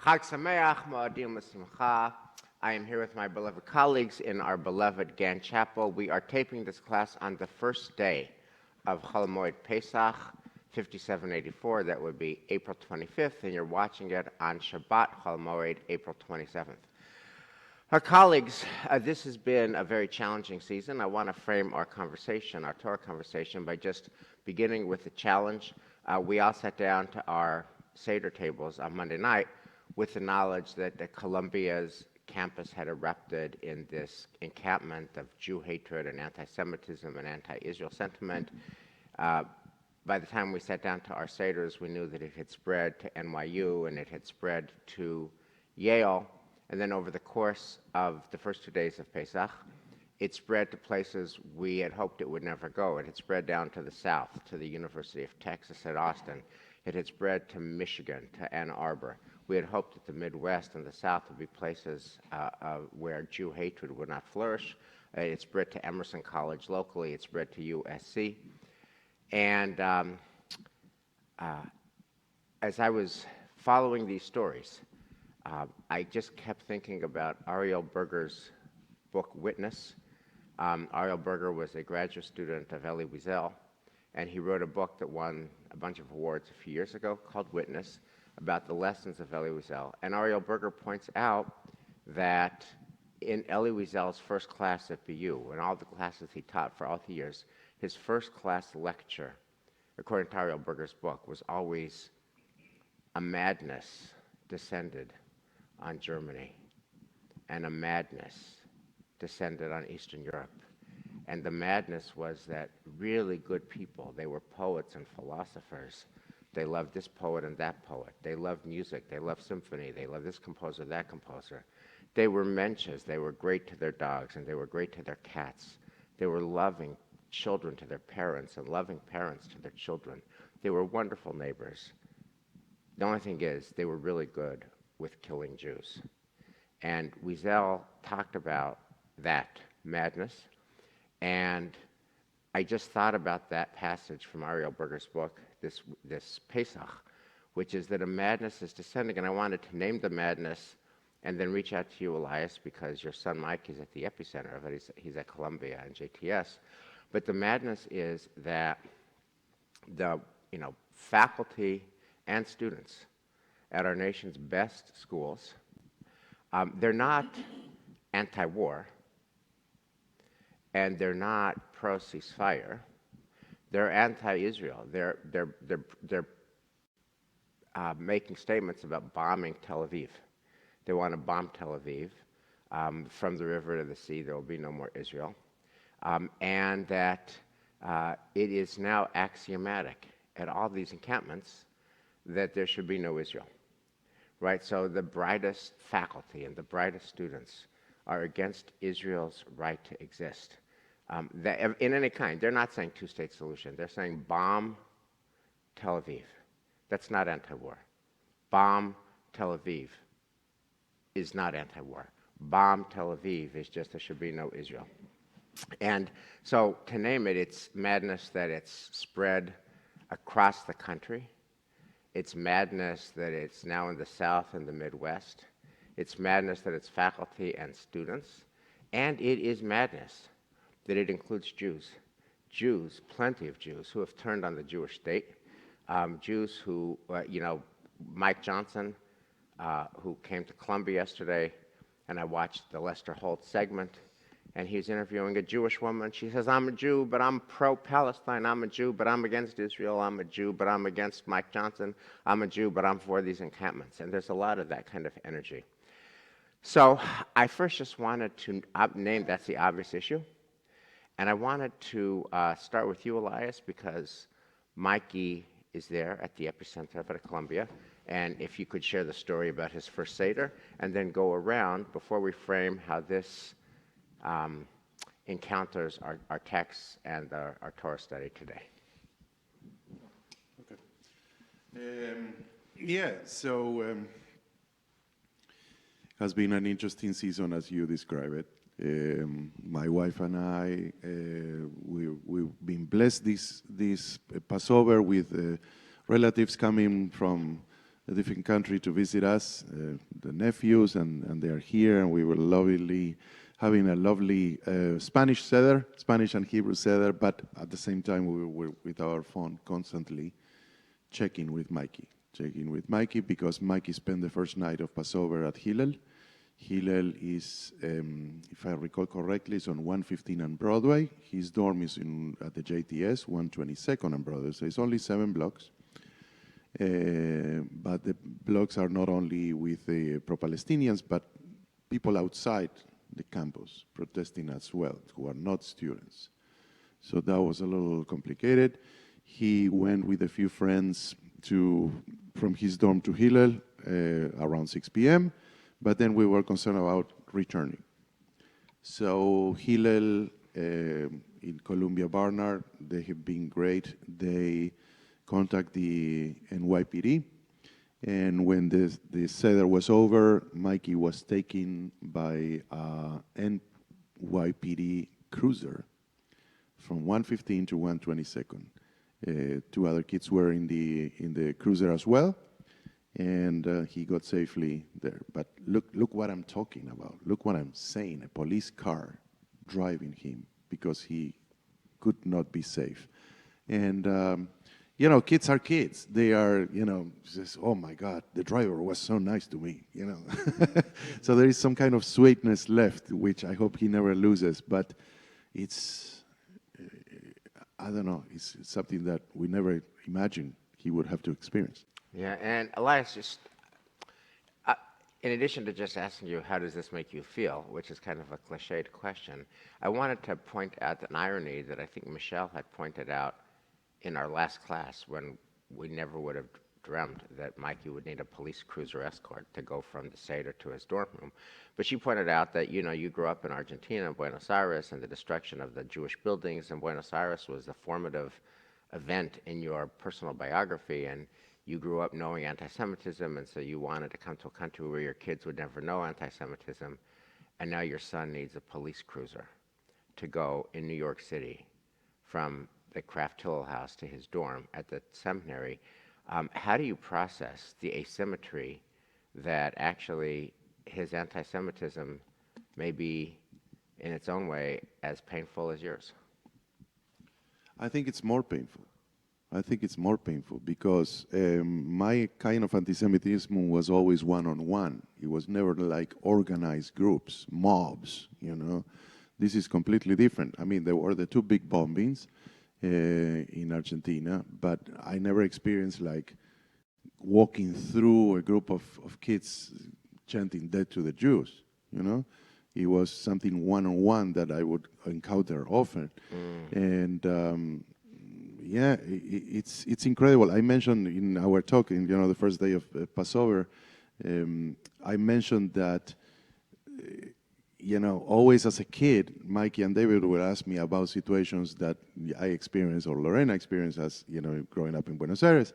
Chag Sameach, Mo'adim L'Simcha. I am here with my beloved colleagues in our beloved Gann Chapel. We are taping this class on the first day of Chol Moed Pesach, 5784. That would be April 25th, and you're watching it on Shabbat Chol Moed, April 27th. Our colleagues, this has been a very challenging season. I want to frame our conversation, our Torah conversation, by just beginning with the challenge. We all sat down to our Seder tables on Monday night with the knowledge that Columbia's campus had erupted in this encampment of Jew hatred and anti-Semitism and anti-Israel sentiment. By the time we sat down to our Seders, we knew that it had spread to NYU and it had spread to Yale. And then over the course of the first 2 days of Pesach, it spread to places we had hoped it would never go. It had spread down to the south, to the University of Texas at Austin. It had spread to Michigan, to Ann Arbor. We had hoped that the Midwest and the South would be places where Jew hatred would not flourish. It spread to Emerson College locally. It spread to USC. And as I was following these stories, I just kept thinking about Ariel Berger's book, Witness. Ariel Berger was a graduate student of Elie Wiesel, and he wrote a book that won a bunch of awards a few years ago called Witness, about the lessons of Elie Wiesel. And Ariel Berger points out that in Elie Wiesel's first class at BU, and all the classes he taught for all the years, his first class lecture, according to Ariel Berger's book, was always a madness descended on Germany, and a madness descended on Eastern Europe. And the madness was that really good people, they were poets and philosophers. They loved this poet and that poet. They loved music. They loved symphony. They loved this composer, that composer. They were mensches. They were great to their dogs, and they were great to their cats. They were loving children to their parents and loving parents to their children. They were wonderful neighbors. The only thing is, they were really good with killing Jews. And Wiesel talked about that madness, and I just thought about that passage from Ariel Berger's book, this Pesach, which is that a madness is descending, and I wanted to name the madness and then reach out to you, Elias, because your son Mike is at the epicenter of it. He's at Columbia and JTS. But the madness is that the faculty and students at our nation's best schools, they're not anti-war, and they're not pro-ceasefire. They're anti-Israel. They're making statements about bombing Tel Aviv. They want to bomb Tel Aviv. From the river to the sea, there will be no more Israel. And that it is now axiomatic at all these encampments that there should be no Israel. Right? So the brightest faculty and the brightest students are against Israel's right to exist. In any kind. They're not saying two-state solution. They're saying bomb Tel Aviv. That's not anti-war. Bomb Tel Aviv is not anti-war. Bomb Tel Aviv is just there should be no Israel. And so to name it, it's madness that it's spread across the country. It's madness that it's now in the South and the Midwest. It's madness that it's faculty and students. And it is madness that it includes Jews. Jews, plenty of Jews, who have turned on the Jewish state. Jews who, Mike Johnson, who came to Columbia yesterday, and I watched the Lester Holt segment, and he was interviewing a Jewish woman. She says, I'm a Jew, but I'm pro-Palestine. I'm a Jew, but I'm against Israel. I'm a Jew, but I'm against Mike Johnson. I'm a Jew, but I'm for these encampments. And there's a lot of that kind of energy. So I first just wanted to name that's the obvious issue. And I wanted to start with you, Elias, because Mikey is there at the epicenter of it at Columbia. And if you could share the story about his first Seder, and then go around before we frame how this encounters our texts and our Torah study today. Okay. So it has been an interesting season as you describe it. My wife and I, we've been blessed this Passover with relatives coming from a different country to visit us, the nephews, and they are here, and we were having a lovely Spanish Seder, Spanish and Hebrew Seder, but at the same time we were with our phone constantly checking with Mikey because Mikey spent the first night of Passover at Hillel. Hillel is, if I recall correctly, is on 115 and Broadway. His dorm is at the JTS, 122nd and Broadway, so it's only 7 blocks. But the blocks are not only with the pro-Palestinians, but people outside the campus protesting as well, who are not students. So that was a little complicated. He went with a few friends from his dorm to Hillel around 6 p.m., but then we were concerned about returning. So Hillel in Columbia Barnard, they have been great. They contact the NYPD, and when the Seder was over, Mikey was taken by a NYPD cruiser from 115 to 122nd. 2 other kids were in the cruiser as well, and he got safely there. But look what I'm talking about. Look what I'm saying. A police car driving him because he could not be safe. And kids are kids. They are, just, oh my God, the driver was so nice to me, So there is some kind of sweetness left, which I hope he never loses. But it's, I don't know, it's something that we never imagined he would have to experience. Yeah, and Elias, just in addition to just asking you, how does this make you feel, which is kind of a cliched question, I wanted to point out an irony that I think Michelle had pointed out in our last class, when we never would have dreamt that Mikey would need a police cruiser escort to go from the Seder to his dorm room. But she pointed out that, you grew up in Argentina, Buenos Aires, and the destruction of the Jewish buildings in Buenos Aires was a formative event in your personal biography, and you grew up knowing anti-Semitism, and so you wanted to come to a country where your kids would never know anti-Semitism, and now your son needs a police cruiser to go in New York City from the Kraft Hillel house to his dorm at the seminary. How do you process the asymmetry that actually his anti-Semitism may be, in its own way, as painful as yours? I think it's more painful. Because my kind of anti-Semitism was always one-on-one. It was never like organized groups, mobs, This is completely different. I mean, there were the 2 big bombings in Argentina, but I never experienced like walking through a group of kids chanting "Death to the Jews," It was something one-on-one that I would encounter often. And it's incredible. I mentioned in our talk, the first day of Passover, I mentioned that, always as a kid, Mikey and David would ask me about situations that I experienced or Lorena experienced as, growing up in Buenos Aires.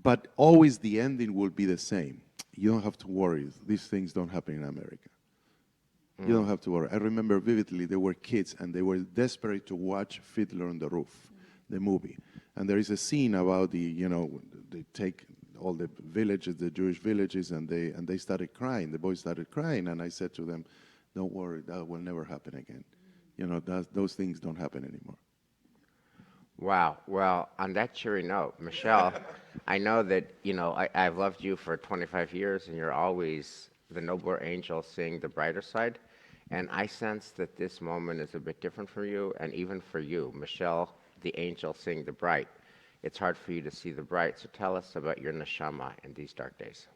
But always the ending will be the same. You don't have to worry. These things don't happen in America. You don't have to worry. I remember vividly there were kids and they were desperate to watch Fiddler on the Roof, the movie. And there is a scene about they take all the villages, the Jewish villages, and they started crying. The boys started crying, and I said to them, "Don't worry, that will never happen again. Those things don't happen anymore." Wow. Well, on that cheery note, Michelle, I know that, I've loved you for 25 years, and you're always the nobler angel seeing the brighter side. And I sense that this moment is a bit different for you, and even for you, Michelle, the angel seeing the bright. It's hard for you to see the bright. So tell us about your neshama in these dark days.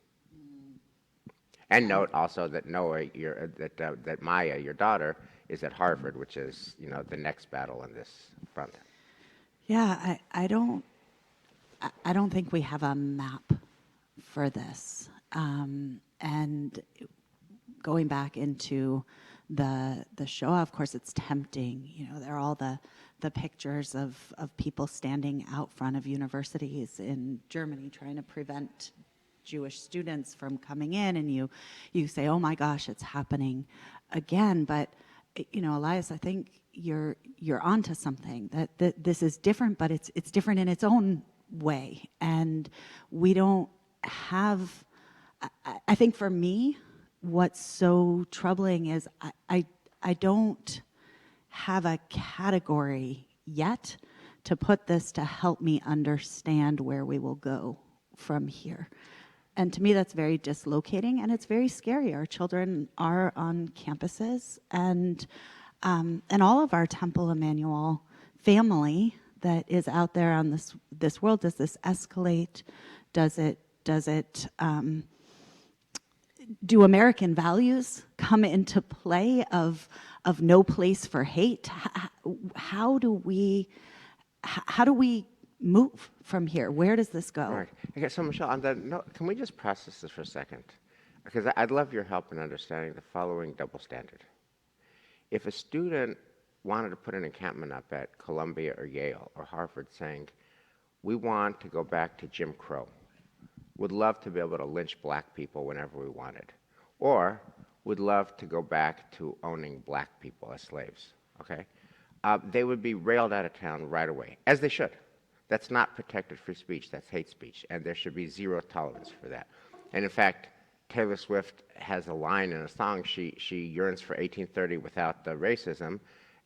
And note also that that Maya, your daughter, is at Harvard, which is, the next battle in this front. Yeah, I don't think we have a map for this. And going back into the Shoah, of course, it's tempting. There are all the pictures of people standing out front of universities in Germany trying to prevent Jewish students from coming in, and you say, oh my gosh, it's happening again. But Elias, I think you're onto something. That this is different, but it's different in its own way, and we don't have, I think for me, what's so troubling is I don't have a category yet to put this to help me understand where we will go from here. And to me, that's very dislocating, and it's very scary. Our children are on campuses, and all of our Temple Emmanuel family that is out there on this world. Does this escalate? Does it? Do American values come into play of no place for hate? How do we move from here? Where does this go? All right. Okay, so Michelle, on that note, can we just process this for a second? Because I'd love your help in understanding the following double standard. If a student wanted to put an encampment up at Columbia or Yale or Harvard saying, we want to go back to Jim Crow, would love to be able to lynch black people whenever we wanted, or would love to go back to owning black people as slaves, okay? They would be railed out of town right away, as they should. That's not protected free speech, that's hate speech, and there should be zero tolerance for that. And in fact, Taylor Swift has a line in a song, she yearns for 1830 without the racism,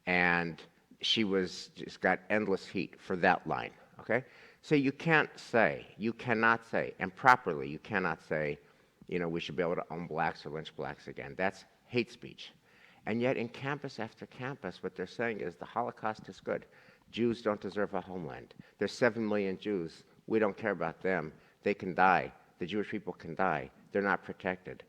and she just got endless heat for that line, okay? So you cannot say, and properly you cannot say, we should be able to own blacks or lynch blacks again. That's hate speech. And yet in campus after campus, what they're saying is the Holocaust is good. Jews don't deserve a homeland. There's 7 million Jews. We don't care about them. They can die. The Jewish people can die. They're not protected.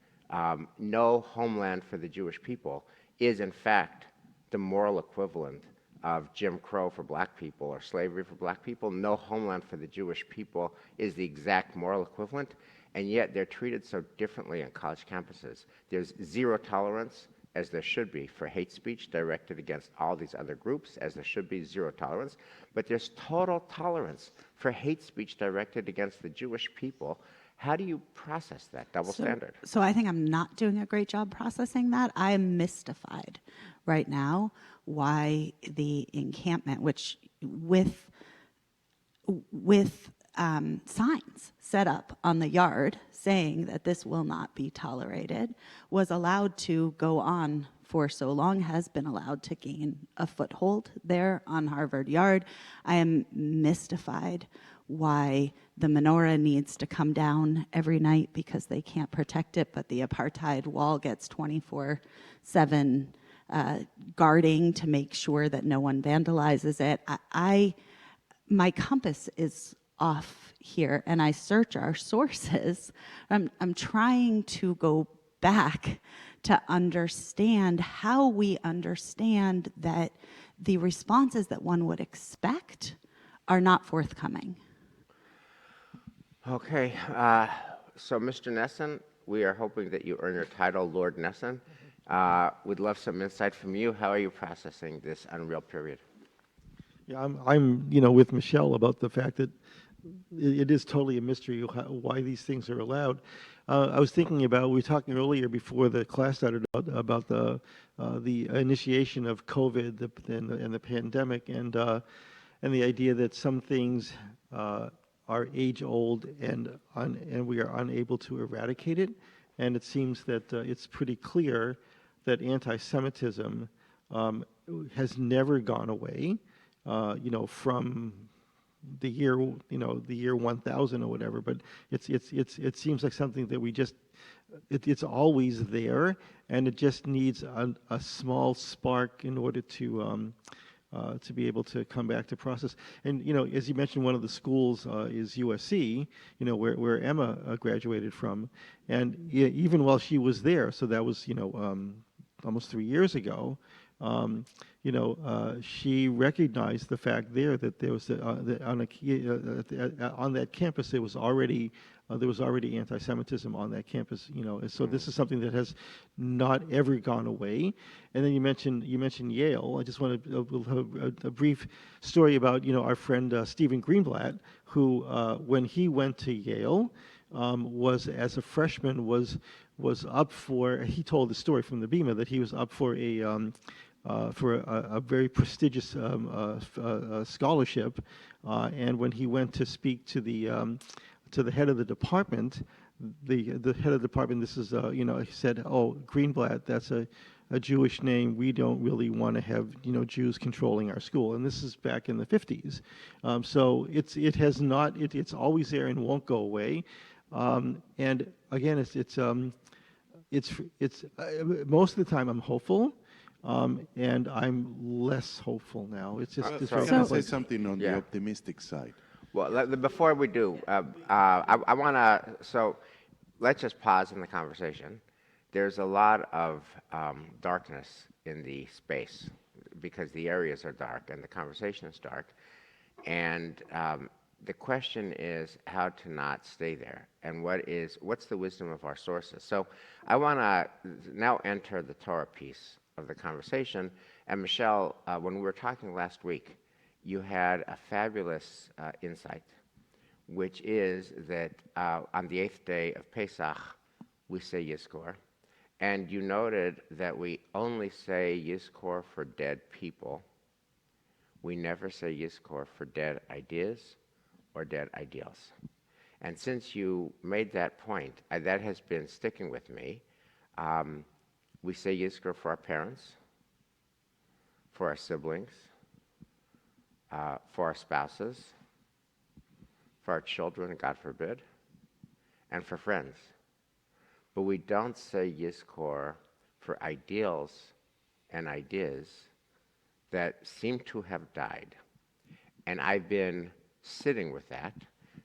No homeland for the Jewish people is, in fact, the moral equivalent of Jim Crow for black people or slavery for black people. No homeland for the Jewish people is the exact moral equivalent, and yet they're treated so differently on college campuses. There's zero tolerance, as there should be, for hate speech directed against all these other groups, as there should be zero tolerance, but there's total tolerance for hate speech directed against the Jewish people. How do you process that double standard? So I think I'm not doing a great job processing that. I am mystified right now why the encampment, which with signs set up on the yard saying that this will not be tolerated, was allowed to go on for so long, has been allowed to gain a foothold there on Harvard Yard. I am mystified why the menorah needs to come down every night because they can't protect it, but the apartheid wall gets 24/7 guarding to make sure that no one vandalizes it. My compass is off here, and I search our sources. I'm trying to go back to understand how we understand that the responses that one would expect are not forthcoming. Okay, so Mr. Nesson, we are hoping that you earn your title, Lord Nesson. We'd love some insight from you. How are you processing this unreal period? Yeah, I'm with Michelle about the fact that it is totally a mystery why these things are allowed. I was thinking about, we were talking earlier before the class started about the initiation of COVID and the pandemic, and the idea that some things are age old and we are unable to eradicate it. And it seems that it's pretty clear that anti-Semitism has never gone away. From the year 1000 or whatever, but it seems like something that it's always there, and it just needs a small spark in order to be able to come back to process. And as you mentioned, one of the schools is USC, where Emma graduated from, and even while she was there, so that was almost 3 years ago. She recognized the fact there that there was on that campus there was already anti-Semitism on that campus. So this is something that has not ever gone away. And then you mentioned Yale. I just want to a brief story about our friend Stephen Greenblatt, who when he went to Yale was as a freshman was up for. He told the story from the Bema that he was up for a very prestigious scholarship, and when he went to speak to the to the head of the department, the head of the department, this is, he said, oh, Greenblatt, that's a Jewish name. We don't really want to have, Jews controlling our school. And this is back in the 50s. So it's always there and won't go away. And again, it's most of the time I'm hopeful. And I'm less hopeful now. It's just So I'm going to say something on the optimistic side. Well, before we do, I want to, so let's just pause in the conversation. There's a lot of darkness in the space because the areas are dark and the conversation is dark. And the question is how to not stay there and what's the wisdom of our sources. So I want to now enter the Torah piece of the conversation. And Michelle, when we were talking last week, you had a fabulous insight, which is that on the 8th day of Pesach, we say Yizkor. And you noted that we only say Yizkor for dead people. We never say Yizkor for dead ideas or dead ideals. And since you made that point, that has been sticking with me. We say Yizkor for our parents, for our siblings, for our spouses, for our children, God forbid, and for friends. But we don't say Yizkor for ideals and ideas that seem to have died. And I've been sitting with that.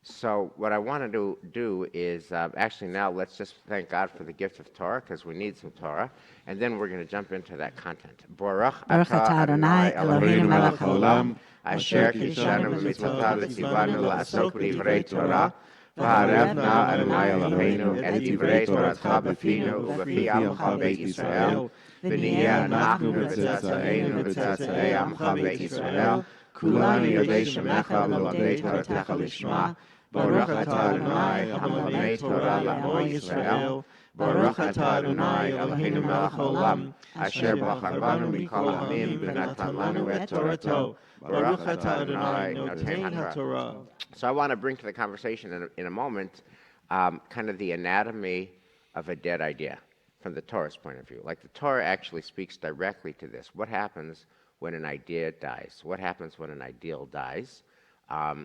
So what I want to do is, actually now let's just thank God for the gift of Torah, because we need some Torah, and then we're going to jump into that content. Baruch atah Adonai Eloheinu melech haolam, asher kidshanu b'mitzvotav v'tzivanu la'asok b'divrei Torah, v'harevna Adonai Eloheinu et divrei Toratcha b'finu u'b'fi amcha beit Yisrael, v'niyeh anachnu v'tzatza'enu v'tzatza'ei amcha beit Yisrael, kulanu yodei shemecha v'lomdei Toratecha lishma, Baruch atah Adonai hamamei Torah la'amo Yisrael, Baruch atah Adonai Eloheinu melech haolam, asher bachar banu mikol ha'amim v'natan lanu et Torato, Baruch atah Adonai notein ha'Torah. So I want to bring to the conversation in a moment kind of the anatomy of a dead idea from the Torah's point of view. Like the Torah actually speaks directly to this. What happens when an idea dies? What happens when an ideal dies?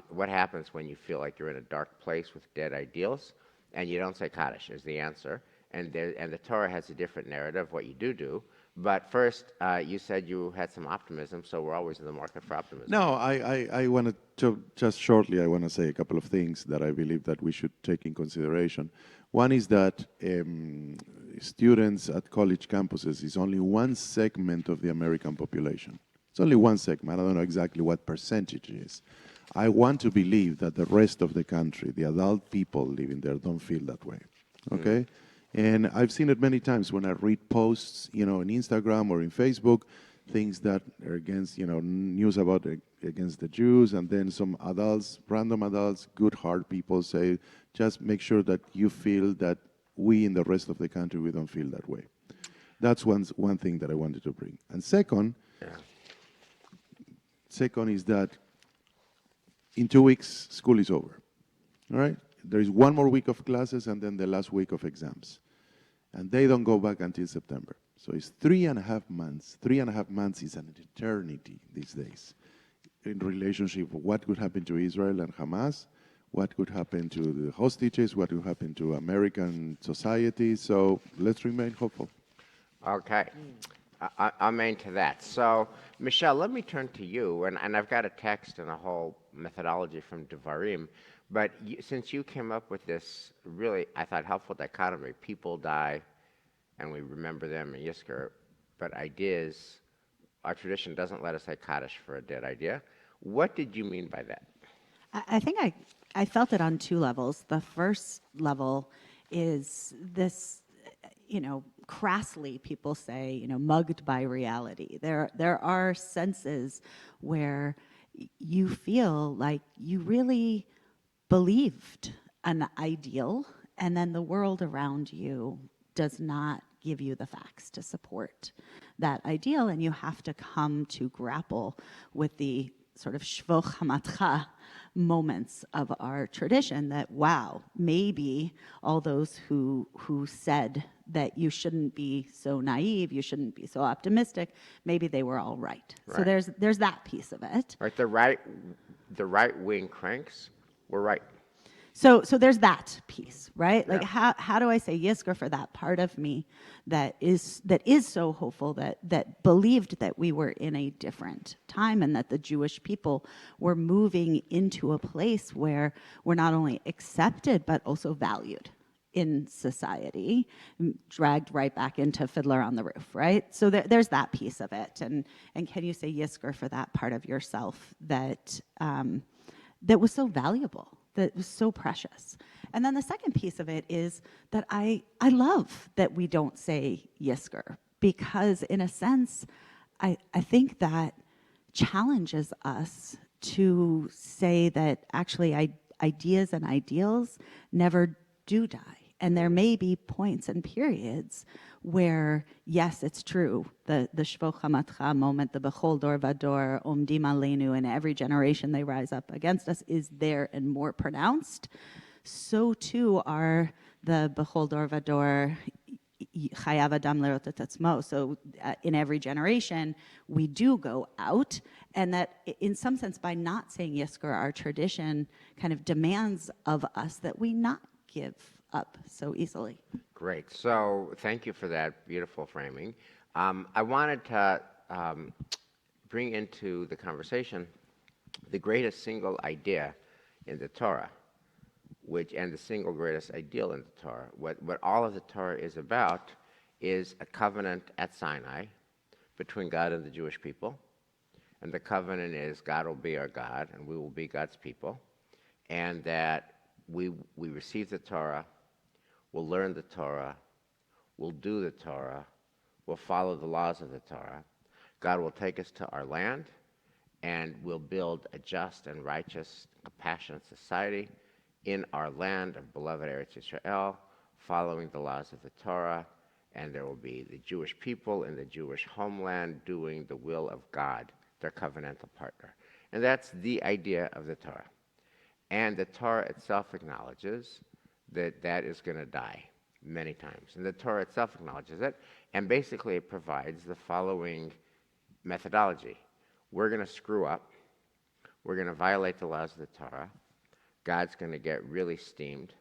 What happens when you feel like you're in a dark place with dead ideals and you don't say Kaddish is the answer? And the Torah has a different narrative, what you do. But first, you said you had some optimism, so we're always in the market for optimism. No, I want to, just shortly, I want to say a couple of things that I believe that we should take in consideration. One is that students at college campuses is only one segment of the American population. It's only one segment. I don't know exactly what percentage it is. I want to believe that the rest of the country, the adult people living there, don't feel that way. Okay? And I've seen it many times when I read posts, on Instagram or in Facebook, things that are against, news about against the Jews, and then some adults, random adults, good heart people say, just make sure that you feel that we in the rest of the country, we don't feel that way. That's one thing that I wanted to bring. And second is that in 2 weeks, school is over, all right? There is one more week of classes and then the last week of exams. And they don't go back until September. So it's 3.5 months. 3.5 months is an eternity these days in relationship with what could happen to Israel and Hamas, what could happen to the hostages, what could happen to American society. So let's remain hopeful. Okay. I'm into that. So, Michelle, let me turn to you. And I've got a text and a whole methodology from Devarim. But since you came up with this really, I thought, helpful dichotomy, people die and we remember them in Yizkor, but ideas, our tradition doesn't let us say Kaddish for a dead idea. What did you mean by that? I think I felt it on two levels. The first level is this, crassly people say, mugged by reality. There are senses where you feel like you really believed an ideal, and then the world around you does not give you the facts to support that ideal, and you have to come to grapple with the sort of shvo chamatcha moments of our tradition that, wow, maybe all those who said that you shouldn't be so naive, you shouldn't be so optimistic, maybe they were all right. So there's that piece of it. Right, the right wing cranks were right. So there's that piece, right? Like Yeah. how do I say Yizkor for that part of me that is so hopeful, that believed that we were in a different time and that the Jewish people were moving into a place where we're not only accepted but also valued in society, dragged right back into Fiddler on the Roof, right? So there's that piece of it. And can you say Yizkor for that part of yourself that that was so valuable, that was so precious? And then the second piece of it is that I love that we don't say Yizkor, because in a sense, I think that challenges us to say that actually ideas and ideals never do die. And there may be points and periods where, yes, it's true, the Shvo Chamatcha moment, the Bechol Dor Vador, Omdim Aleinu, in every generation they rise up against us, is there and more pronounced. So too are the Bechol Dor Vador, Chayav Adam Lerot et Atzmo. So in every generation, we do go out, and that in some sense, by not saying Yizkor, our tradition kind of demands of us that we not give up so easily. Great. So thank you for that beautiful framing. I wanted to bring into the conversation the greatest single idea in the Torah, and the single greatest ideal in the Torah. What all of the Torah is about is a covenant at Sinai between God and the Jewish people. And the covenant is God will be our God and we will be God's people. And that we receive the Torah, we'll learn the Torah, we'll do the Torah, we'll follow the laws of the Torah. God will take us to our land, and we'll build a just and righteous, compassionate society in our land of beloved Eretz Yisrael, following the laws of the Torah, and there will be the Jewish people in the Jewish homeland doing the will of God, their covenantal partner. And that's the idea of the Torah. And the Torah itself acknowledges that that is going to die many times. And the Torah itself acknowledges it, and basically it provides the following methodology. We're going to screw up. We're going to violate the laws of the Torah. God's going to get really steamed.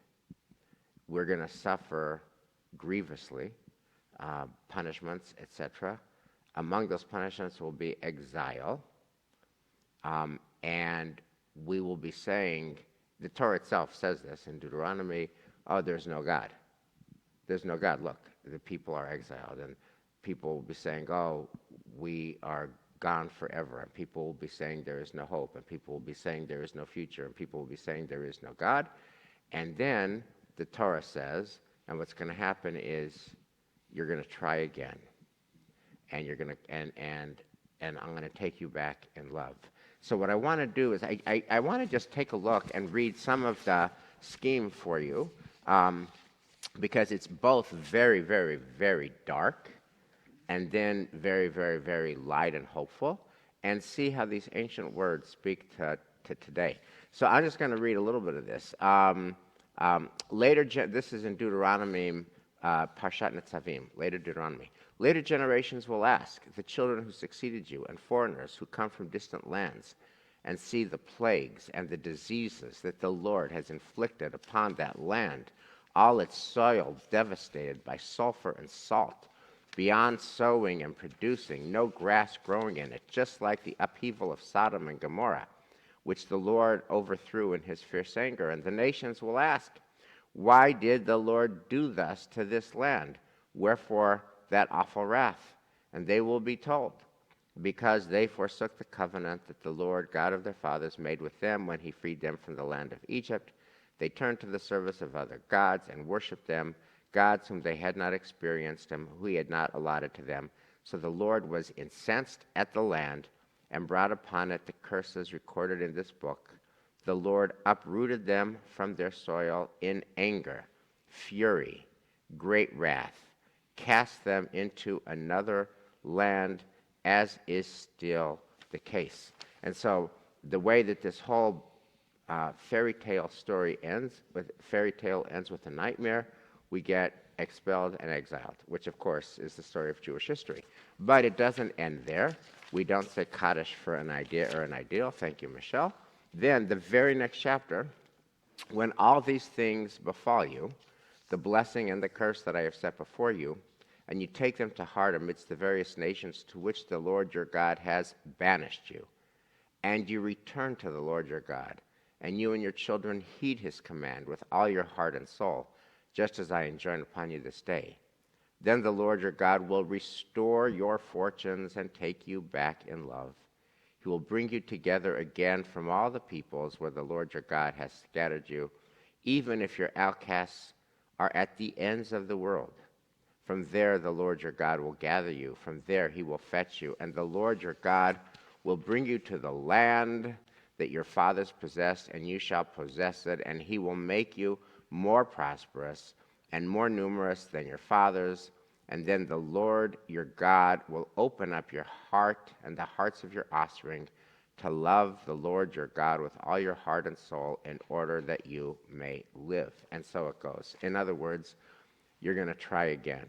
We're going to suffer grievously, punishments, etc. Among those punishments will be exile. And we will be saying, the Torah itself says this in Deuteronomy, oh, there's no God. There's no God. Look, the people are exiled. And people will be saying, oh, we are gone forever. And people will be saying there is no hope. And people will be saying there is no future. And people will be saying there is no God. And then the Torah says, and what's going to happen is you're going to try again. And you're going to, and I'm going to take you back in love. So what I want to do is I want to just take a look and read some of the scheme for you, because it's both very, very, very dark and then very, very, very light and hopeful, and see how these ancient words speak to today. So I'm just going to read a little bit of this. This is in Deuteronomy, Parshat Netzavim, later Deuteronomy. Later generations will ask, the children who succeeded you and foreigners who come from distant lands, and see the plagues and the diseases that the Lord has inflicted upon that land, all its soil devastated by sulfur and salt, beyond sowing and producing, no grass growing in it, just like the upheaval of Sodom and Gomorrah, which the Lord overthrew in his fierce anger. And the nations will ask, why did the Lord do thus to this land? Wherefore that awful wrath? And they will be told, because they forsook the covenant that the Lord God of their fathers made with them when he freed them from the land of Egypt. They turned to the service of other gods and worshipped them, gods whom they had not experienced and who he had not allotted to them. So the Lord was incensed at the land and brought upon it the curses recorded in this book. The Lord uprooted them from their soil in anger, fury, great wrath, cast them into another land, as is still the case. And so the way that this whole fairy tale ends with a nightmare, we get expelled and exiled, which of course is the story of Jewish history. But it doesn't end there. We don't say Kaddish for an idea or an ideal. Thank you, Michelle. Then the very next chapter, when all these things befall you, the blessing and the curse that I have set before you, and you take them to heart amidst the various nations to which the Lord your God has banished you, and you return to the Lord your God, and you and your children heed his command with all your heart and soul, just as I enjoin upon you this day, then the Lord your God will restore your fortunes and take you back in love. He will bring you together again from all the peoples where the Lord your God has scattered you, even if your outcasts are at the ends of the world. From there the Lord your God will gather you. From there he will fetch you, and the Lord your God will bring you to the land that your fathers possessed, and you shall possess it, and he will make you more prosperous and more numerous than your fathers. And then the Lord your God will open up your heart and the hearts of your offspring to love the Lord your God with all your heart and soul, in order that you may live. And so it goes. In other words, you're going to try again,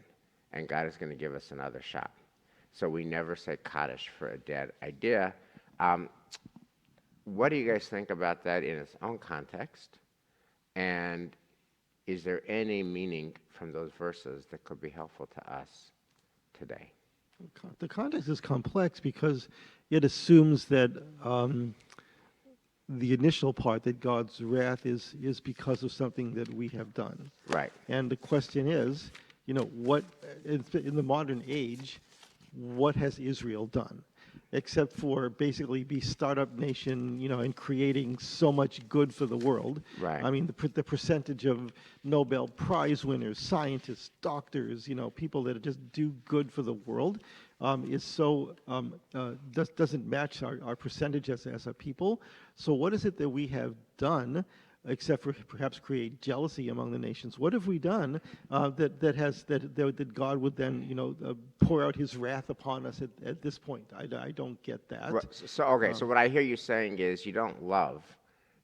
and God is going to give us another shot. So we never say Kaddish for a dead idea. What do you guys think about that in its own context? And is there any meaning from those verses that could be helpful to us today? The context is complex because it assumes that the initial part, that God's wrath is because of something that we have done. Right. And the question is, what in the modern age, what has Israel done? Except for basically be startup nation, and creating so much good for the world. Right. I mean, the percentage of Nobel Prize winners, scientists, doctors, people that just do good for the world is so doesn't match our percentage as a people. So what is it that we have done, except for perhaps create jealousy among the nations? What have we done that God would then pour out his wrath upon us at this point? I don't get that. Right. So what I hear you saying is you don't love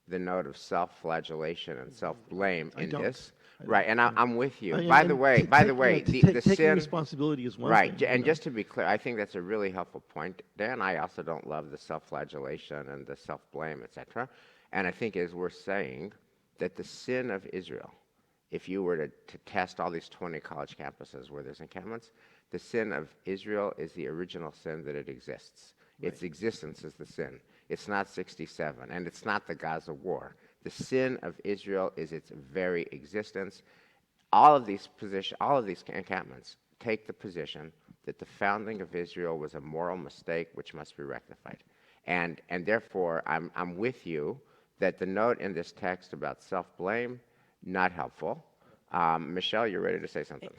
the note of self-flagellation and self-blame in this. Right, and I'm with you. By the way, the taking sin, responsibility is one right, thing. and just to be clear, I think that's a really helpful point, Dan. I also don't love the self-flagellation and the self-blame, etc. And I think as we're saying that the sin of Israel, if you were to test all these 20 college campuses where there's encampments, the sin of Israel is the original sin that it exists. Right. Its existence is the sin. It's not 67, and it's not the Gaza war. The sin of Israel is its very existence. All of these encampments take the position that the founding of Israel was a moral mistake which must be rectified. And therefore, I'm with you that the note in this text about self-blame, not helpful. Michelle, you're ready to say something.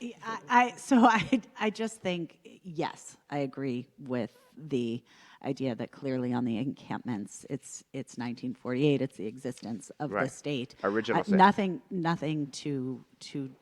I just think, yes, I agree with the idea that clearly on the encampments, it's 1948, it's the existence of the state. Original sin. Nothing to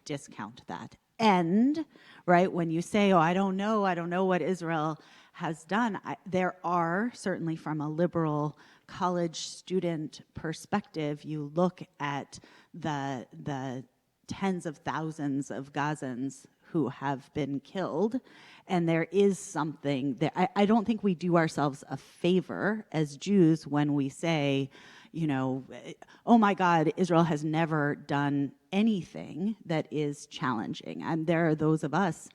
discount that. And, right, when you say, I don't know what Israel has done, there are, certainly from a liberal college student perspective, you look at the tens of thousands of Gazans who have been killed, and there is something there. I don't think we do ourselves a favor as Jews when we say, oh my God, Israel has never done anything that is challenging. And there are those of us,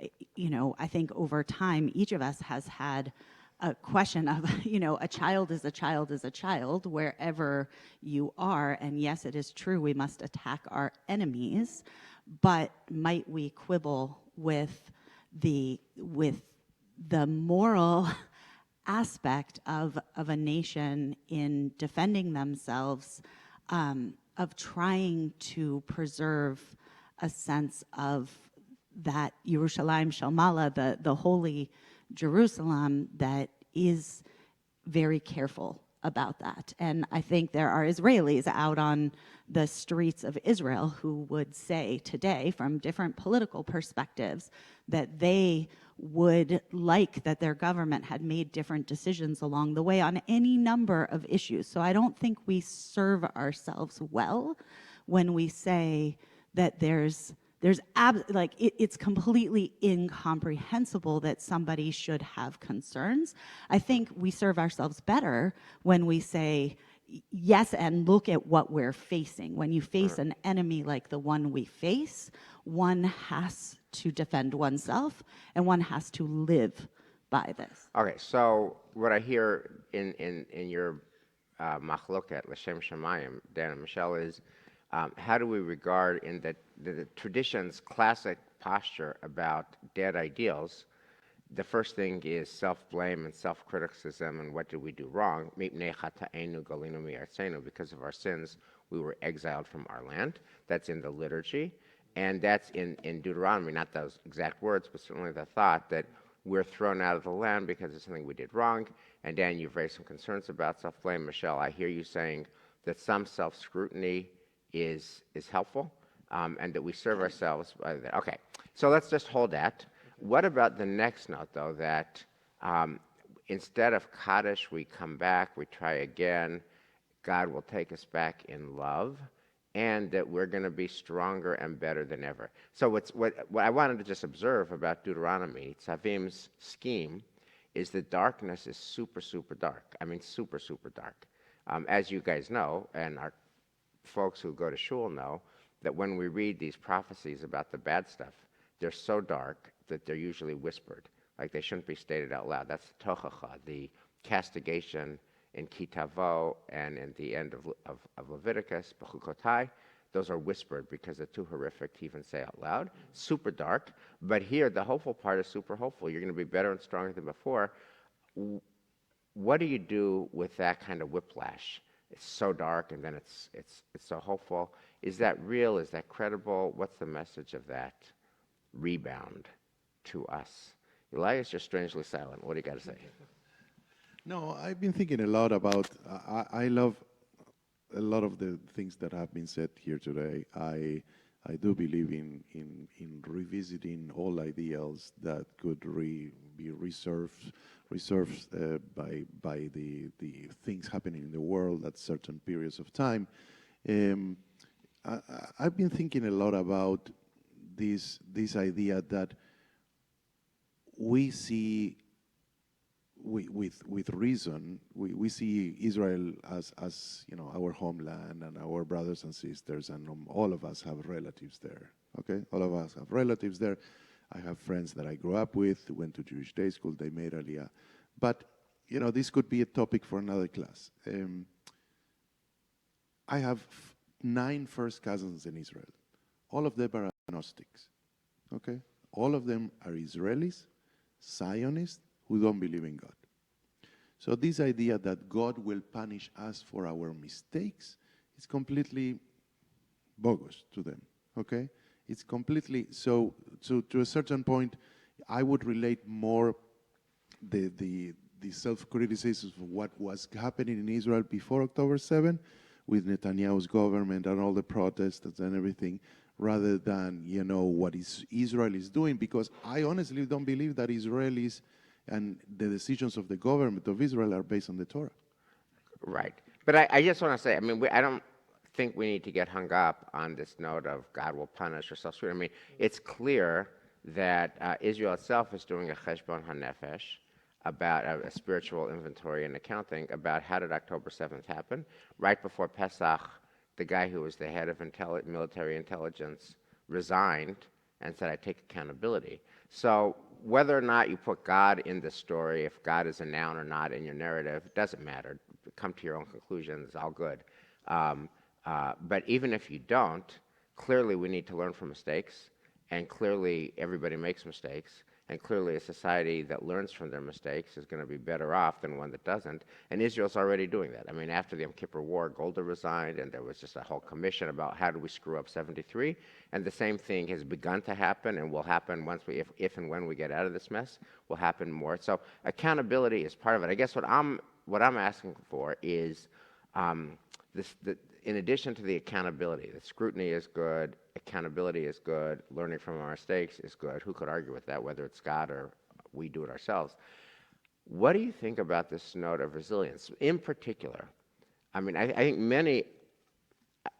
I think over time, each of us has had a question of, a child is a child is a child wherever you are. And yes, it is true, we must attack our enemies, but might we quibble with the moral aspect of a nation in defending themselves, of trying to preserve a sense of that Yerushalayim Shel Ma'ala, the holy Jerusalem, that is very careful about that. And I think there are Israelis out on the streets of Israel who would say today, from different political perspectives, that they would like that their government had made different decisions along the way on any number of issues. So I don't think we serve ourselves well when we say that it's completely incomprehensible that somebody should have concerns. I think we serve ourselves better when we say, yes, and look at what we're facing. When you face an enemy like the one we face, one has to defend oneself and one has to live by this. Okay, so what I hear in your machloket, L'Shem Shemayim, Dan and Michelle, is how do we regard in the tradition's classic posture about dead ideals? The first thing is self-blame and self-criticism and what did we do wrong? Because of our sins, we were exiled from our land. That's in the liturgy. And that's in Deuteronomy, not those exact words, but certainly the thought that we're thrown out of the land because of something we did wrong. And Dan, you've raised some concerns about self-blame. Michelle, I hear you saying that some self-scrutiny is helpful and that we serve ourselves by that. Okay, so let's just hold that. What about the next note, though, that instead of Kaddish, we come back, we try again, God will take us back in love, and that we're going to be stronger and better than ever. So what I wanted to just observe about Deuteronomy, Tzavim's scheme, is that darkness is super, super dark. I mean, super, super dark. As you guys know, and our folks who go to shul know, that when we read these prophecies about the bad stuff, they're so dark that they're usually whispered, like they shouldn't be stated out loud. That's the tochacha, the castigation in Kitavo and in the end of Leviticus, Bechukotai. Those are whispered because they're too horrific to even say out loud. Super dark. But here, the hopeful part is super hopeful. You're going to be better and stronger than before. What do you do with that kind of whiplash? It's so dark, and then it's so hopeful. Is that real? Is that credible? What's the message of that rebound to us? Elias, you're strangely silent. What do you got to say? No, I've been thinking a lot about, I love a lot of the things that have been said here today. I do believe in revisiting all ideals that could be reserved by the things happening in the world at certain periods of time. I've been thinking a lot about this idea that we see with reason, we see Israel as our homeland and our brothers and sisters, and all of us have relatives there. Okay, all of us have relatives there. I have friends that I grew up with, who went to Jewish day school. They made Aliyah, but this could be a topic for another class. I have 9 first cousins in Israel. All of them are agnostics. Okay, all of them are Israelis, Zionists, who don't believe in God. So this idea that God will punish us for our mistakes is completely bogus to them, okay? It's completely, so to a certain point, I would relate more the self-criticism of what was happening in Israel before October 7 with Netanyahu's government and all the protests and everything, rather than, what Israel is doing, because I honestly don't believe that Israelis and the decisions of the government of Israel are based on the Torah. Right. But I just want to say, I don't think we need to get hung up on this note of God will punish or self-scrutiny. I mean, it's clear that Israel itself is doing a cheshbon hanefesh, about a spiritual inventory and accounting about how did October 7th happen. Right before Pesach, the guy who was the head of military intelligence resigned and said, I take accountability. So whether or not you put God in the story, if God is a noun or not in your narrative, it doesn't matter. Come to your own conclusions, it's all good. But even if you don't, clearly we need to learn from mistakes, and clearly everybody makes mistakes, and clearly a society that learns from their mistakes is going to be better off than one that doesn't, and Israel's already doing that. After the Yom Kippur War, Golda resigned, and there was just a whole commission about how do we screw up 73, and the same thing has begun to happen and will happen once if and when we get out of this mess, will happen more. So accountability is part of it. I guess what I'm asking for is in addition to the accountability, the scrutiny is good, accountability is good, learning from our mistakes is good. Who could argue with that, whether it's God we do it ourselves. What do you think about this note of resilience? In particular, I mean,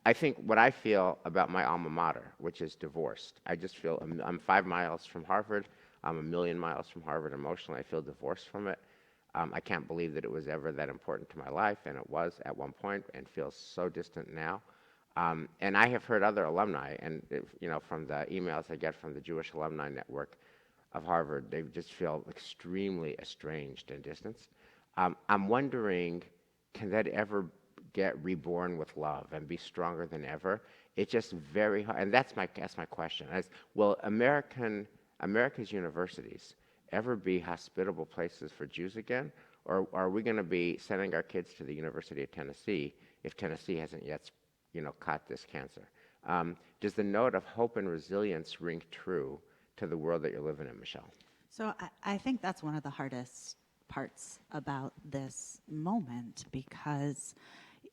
I think what I feel about my alma mater, which is divorced, I just feel I'm 5 miles from Harvard. I'm 1,000,000 miles from Harvard emotionally. I feel divorced from it. I can't believe that it was ever that important to my life, and it was at one point, and feels so distant now. And I have heard other alumni, and from the emails I get from the Jewish Alumni Network of Harvard, they just feel extremely estranged and distanced. I'm wondering, can that ever get reborn with love and be stronger than ever? It's just very hard, and that's my question. Will America's universities ever be hospitable places for Jews again, or are we going to be sending our kids to the University of Tennessee if Tennessee hasn't yet, caught this cancer? Does the note of hope and resilience ring true to the world that you're living in, Michelle? So I think that's one of the hardest parts about this moment, because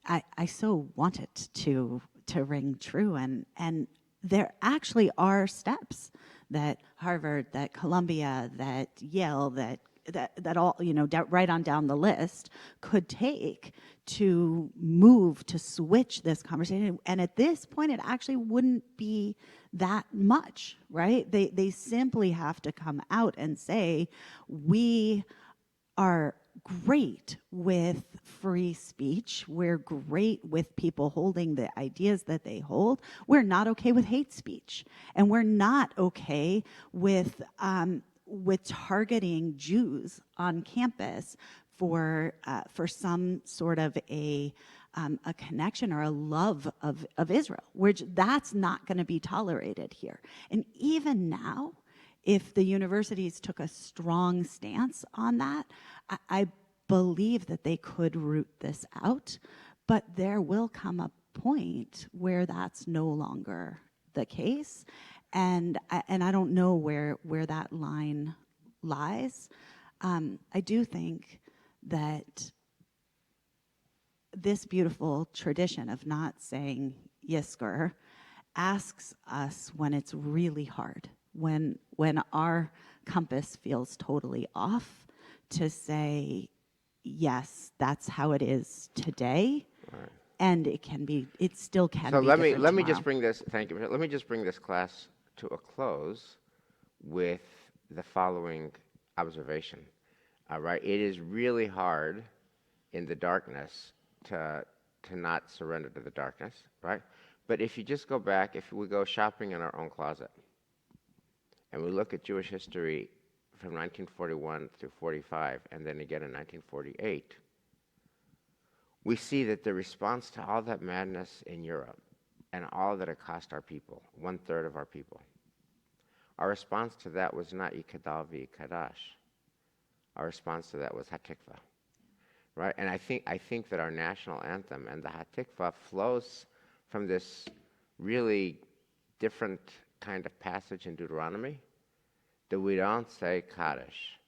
I so want it to ring true, and there actually are steps that Harvard, that Columbia, that Yale, that all, right on down the list could take to move, to switch this conversation. And at this point, it actually wouldn't be that much, right? They simply have to come out and say, we are great with free speech. We're great with people holding the ideas that they hold. We're not okay with hate speech, and we're not okay with targeting Jews on campus for some sort of a connection or a love of Israel. That's not going to be tolerated here. And even now, if the universities took a strong stance on that, I believe that they could root this out, but there will come a point where that's no longer the case, and I don't know where that line lies. I do think that this beautiful tradition of not saying Yizkor asks us, when it's really hard, when our compass feels totally off, to say, yes, that's how it is today, Right. and it still can So be let me different just tomorrow. bring this. Thank you. Let me just bring this class to a close with the following observation. Right, it is really hard in the darkness to not surrender to the darkness, right? But if you just go back, if we go shopping in our own closet, and we look at Jewish history from 1941 through 45, and then again in 1948, we see that the response to all that madness in Europe and all that it cost our people, 1/3 of our people, our response to that was not Yikadal v'Yikadash. Our response to that was Hatikva, right? And I think that our national anthem and the Hatikva flows from this really different kind of passage in Deuteronomy, that we don't say Kaddish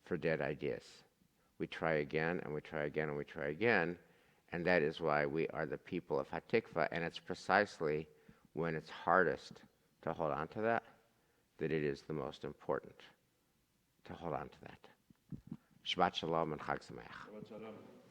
for dead ideas. We try again, and we try again, and we try again, and that is why we are the people of Hatikva, and it's precisely when it's hardest to hold on to that it is the most important to hold on to that. Shabbat Shalom and Chag Sameach.